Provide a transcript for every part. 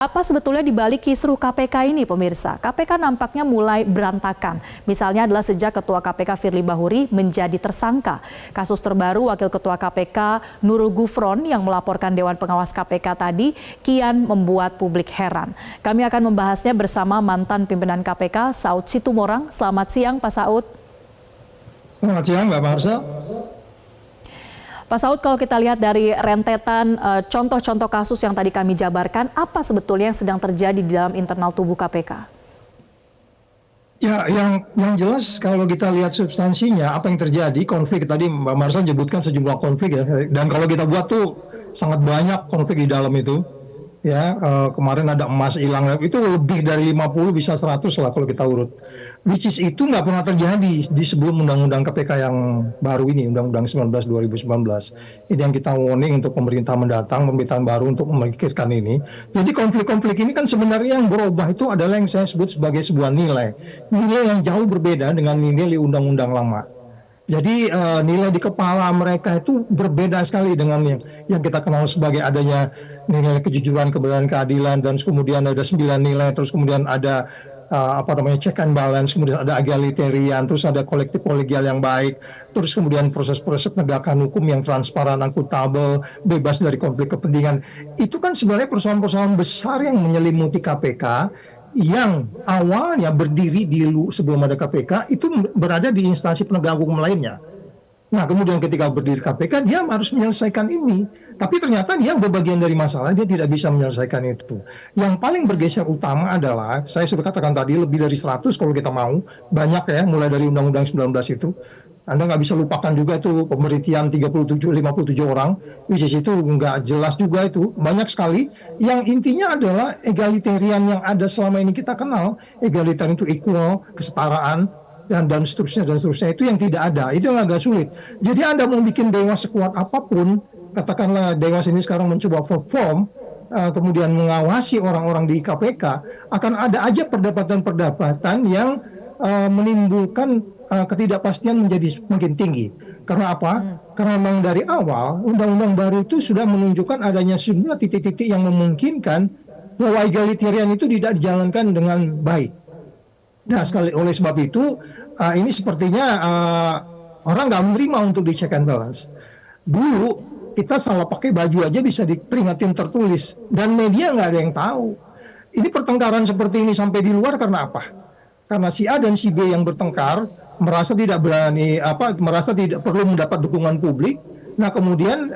Apa sebetulnya di balik kisruh KPK ini, pemirsa? KPK nampaknya mulai berantakan. Misalnya adalah sejak Ketua KPK Firly Bahuri menjadi tersangka. Kasus terbaru Wakil Ketua KPK Nurul Gufron yang melaporkan Dewan Pengawas KPK tadi kian membuat publik heran. Kami akan membahasnya bersama mantan pimpinan KPK Saud Situmorang. Selamat siang, Pak Saud. Selamat siang, Mbak Marsha. Pak Saud, kalau kita lihat dari rentetan contoh-contoh kasus yang tadi kami jabarkan, apa sebetulnya yang sedang terjadi di dalam internal tubuh KPK? Ya, yang jelas kalau kita lihat substansinya, apa yang terjadi, konflik tadi Mbak Marsha menyebutkan sejumlah konflik ya, dan kalau kita buat tuh sangat banyak konflik di dalam itu. Ya, kemarin ada emas hilang, itu lebih dari 50 bisa 100 lah kalau kita urut. Which is itu nggak pernah terjadi di sebelum Undang-Undang KPK yang baru ini, Undang-Undang 19 2019. Ini yang kita warning untuk pemerintah mendatang, pemerintahan baru untuk memikirkan ini. Jadi konflik-konflik ini kan sebenarnya yang berubah itu adalah yang saya sebut sebagai sebuah nilai. Nilai yang jauh berbeda dengan nilai Undang-Undang lama. Jadi nilai di kepala mereka itu berbeda sekali dengan yang kita kenal sebagai adanya nilai kejujuran, kebenaran, keadilan, dan kemudian ada 9 nilai, terus kemudian ada check and balance, kemudian ada egalitarian, terus ada kolektif kolegial yang baik, terus kemudian proses-proses penegakan hukum yang transparan, akuntabel, bebas dari konflik kepentingan. Itu kan sebenarnya persoalan-persoalan besar yang menyelimuti KPK, yang awalnya berdiri sebelum ada KPK itu berada di instansi penegak hukum lainnya. Nah, kemudian ketika berdiri KPK dia harus menyelesaikan ini, tapi ternyata dia berbagian dari masalah, dia tidak bisa menyelesaikan itu. Yang paling bergeser utama adalah, saya sudah katakan tadi lebih dari 100 kalau kita mau, banyak ya, mulai dari Undang-Undang 19 itu. Anda nggak bisa lupakan juga itu pemberhentian 57 orang, which is itu nggak jelas juga itu, banyak sekali. Yang intinya adalah egalitarian yang ada selama ini kita kenal, egalitarian itu equal, kesetaraan, dan seterusnya itu yang tidak ada, itu yang agak sulit. Jadi Anda mau bikin dewas sekuat apapun, katakanlah dewas ini sekarang mencoba perform, kemudian mengawasi orang-orang di KPK, akan ada aja perdebatan-perdebatan yang menimbulkan ketidakpastian menjadi semakin tinggi. Karena apa? Karena memang dari awal undang-undang baru itu sudah menunjukkan adanya sejumlah titik-titik yang memungkinkan bahwa egalitarian itu tidak dijalankan dengan baik. Nah, oleh sebab itu ini sepertinya orang nggak menerima untuk di check and balance. Dulu kita salah pakai baju aja bisa diperingatin tertulis, dan media nggak ada yang tahu. Ini pertengkaran seperti ini sampai di luar karena apa? Karena si A dan si B yang bertengkar merasa tidak merasa tidak perlu mendapat dukungan publik. Nah, kemudian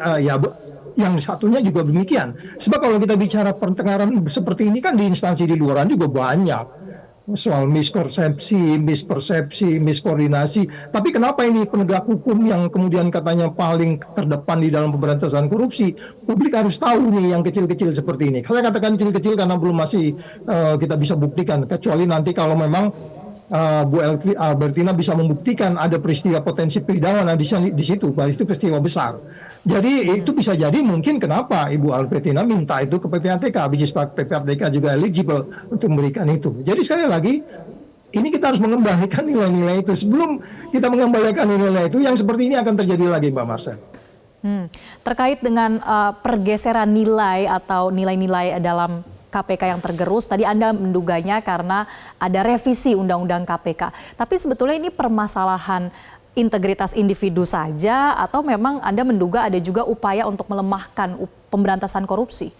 yang satunya juga demikian. Sebab kalau kita bicara pertengkaran seperti ini kan di instansi di luaran juga banyak. Soal mispersepsi, miskoordinasi. Tapi kenapa ini penegak hukum yang kemudian katanya paling terdepan di dalam pemberantasan korupsi, publik harus tahu nih yang kecil-kecil seperti ini. Saya katakan kecil-kecil karena belum masih kita bisa buktikan, kecuali nanti kalau memang Bu Albertina bisa membuktikan ada peristiwa potensi pidana di situ, itu peristiwa besar. Jadi itu bisa jadi mungkin kenapa Ibu Albertina minta itu ke PPATK, bisnis PPATK juga eligible untuk memberikan itu. Jadi sekali lagi, ini kita harus mengembalikan nilai-nilai itu. Sebelum kita mengembalikan nilai itu, yang seperti ini akan terjadi lagi, Mbak Marsha. Terkait dengan pergeseran nilai atau nilai-nilai dalam KPK yang tergerus, tadi Anda menduganya karena ada revisi Undang-Undang KPK. Tapi sebetulnya ini permasalahan integritas individu saja atau memang Anda menduga ada juga upaya untuk melemahkan pemberantasan korupsi?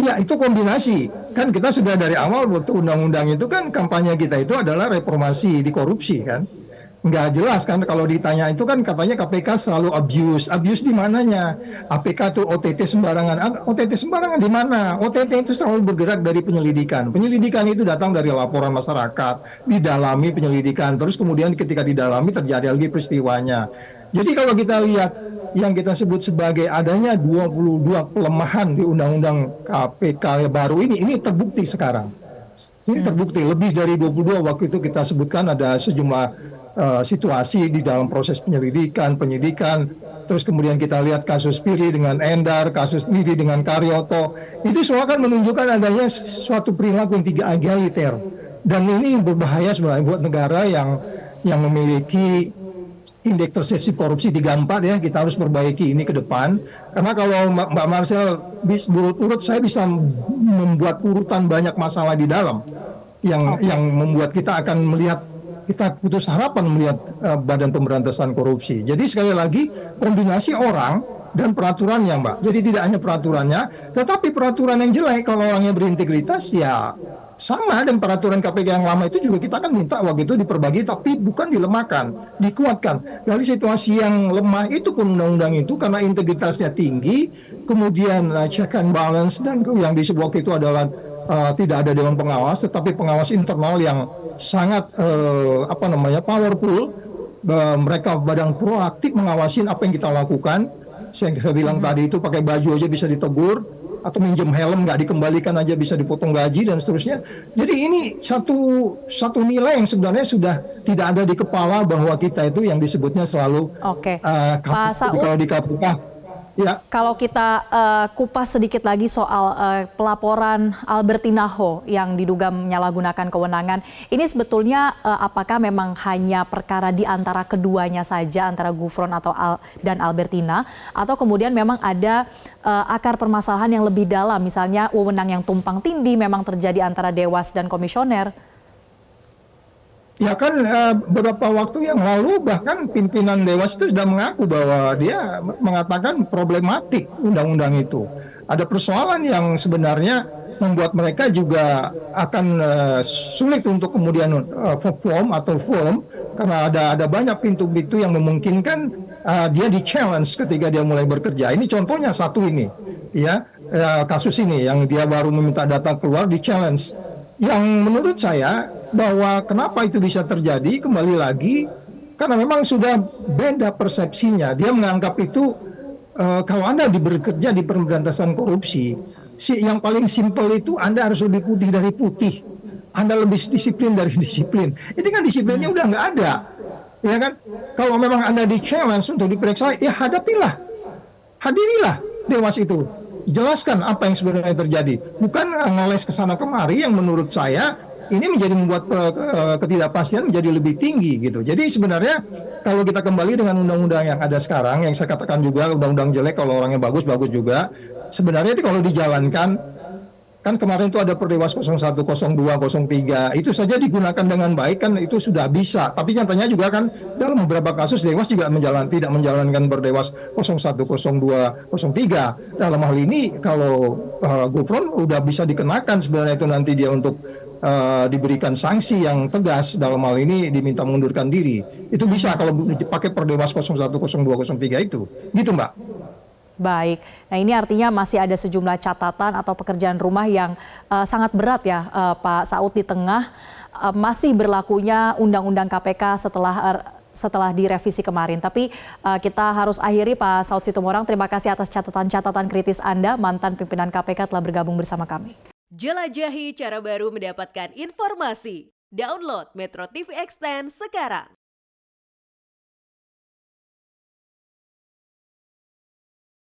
Ya, itu kombinasi. Kan kita sudah dari awal waktu undang-undang itu kan kampanye kita itu adalah reformasi di korupsi kan. Nggak jelas kan kalau ditanya itu kan katanya KPK selalu abuse di mananya? APK itu OTT sembarangan. OTT sembarangan di mana? OTT itu selalu bergerak dari penyelidikan itu datang dari laporan masyarakat, didalami penyelidikan, terus kemudian ketika didalami terjadi lagi peristiwanya. Jadi kalau kita lihat yang kita sebut sebagai adanya 22 pelemahan di undang-undang KPK baru ini terbukti sekarang. Ini terbukti lebih dari 22. Waktu itu kita sebutkan ada sejumlah situasi di dalam proses penyidikan, terus kemudian kita lihat kasus Firly dengan Endar, kasus Firly dengan Karyoto, itu semua kan menunjukkan adanya suatu perilaku yang tidak egaliter, dan ini berbahaya sebenarnya buat negara yang memiliki indeks persepsi korupsi 34 ya, kita harus perbaiki ini ke depan. Karena kalau Mbak Marcel urut-urut, saya bisa membuat urutan banyak masalah di dalam yang membuat kita akan melihat, kita putus harapan melihat Badan Pemberantasan Korupsi. Jadi sekali lagi kombinasi orang dan peraturannya, Mbak. Jadi tidak hanya peraturannya, tetapi peraturan yang jelek kalau orangnya berintegritas ya sama, dan peraturan KPK yang lama itu juga kita akan minta waktu itu diperbagi, tapi bukan dilemahkan, dikuatkan. Dari situasi yang lemah itu pun undang-undang itu karena integritasnya tinggi, kemudian check and balance, dan yang disebut waktu itu adalah tidak ada dewan pengawas, tetapi pengawas internal yang sangat powerful. Mereka badan proaktif mengawasin apa yang kita lakukan. Saya bilang tadi itu pakai baju aja bisa ditegur, atau minjem helm nggak dikembalikan aja bisa dipotong gaji dan seterusnya. Jadi ini satu nilai yang sebenarnya sudah tidak ada di kepala, bahwa kita itu yang disebutnya selalu Pak Saud, kalau di KPK. Ya. Kalau kita kupas sedikit lagi soal pelaporan Albertina Ho yang diduga menyalahgunakan kewenangan, ini sebetulnya apakah memang hanya perkara di antara keduanya saja, antara Gufron dan Albertina, atau kemudian memang ada akar permasalahan yang lebih dalam, misalnya wewenang yang tumpang tindih memang terjadi antara Dewas dan komisioner? Ya kan beberapa waktu yang lalu bahkan pimpinan Dewas itu sudah mengaku bahwa dia mengatakan problematik undang-undang itu. Ada persoalan yang sebenarnya membuat mereka juga akan sulit untuk kemudian firm, karena ada banyak pintu-pintu yang memungkinkan dia di-challenge ketika dia mulai bekerja. Ini contohnya satu ini, ya kasus ini yang dia baru meminta data keluar, di-challenge. Yang menurut saya bahwa kenapa itu bisa terjadi, kembali lagi karena memang sudah beda persepsinya. Dia menganggap itu kalau Anda bekerja di pemberantasan korupsi, yang paling simpel itu Anda harus lebih putih dari putih, Anda lebih disiplin dari disiplin. Ini kan disiplinnya udah nggak ada, ya kan? Kalau memang Anda di-challenge untuk diperiksa, ya hadirilah Dewas itu. Jelaskan apa yang sebenarnya terjadi, bukan ngeles ke sana kemari yang menurut saya ini membuat ketidakpastian menjadi lebih tinggi gitu. Jadi sebenarnya kalau kita kembali dengan undang-undang yang ada sekarang, yang saya katakan juga undang-undang jelek, kalau orangnya bagus juga. Sebenarnya itu kalau dijalankan, kan kemarin itu ada Perdewas 01, 02, 03, itu saja digunakan dengan baik kan itu sudah bisa. Tapi nyatanya juga kan dalam beberapa kasus Dewas juga tidak menjalankan Perdewas 01, 02, 03. Dalam hal ini kalau Gufron udah bisa dikenakan sebenarnya itu nanti dia untuk diberikan sanksi yang tegas, dalam hal ini diminta mengundurkan diri. Itu bisa kalau dipakai Perdewas 01, 02, 03 itu. Gitu Mbak. Baik, nah ini artinya masih ada sejumlah catatan atau pekerjaan rumah yang sangat berat ya Pak Saud, di tengah masih berlakunya Undang-Undang KPK setelah direvisi kemarin. Tapi kita harus akhiri, Pak Saud Situmorang. Terima kasih atas catatan-catatan kritis Anda, mantan pimpinan KPK, telah bergabung bersama kami. Jelajahi cara baru mendapatkan informasi. Download Metro TV Extend sekarang.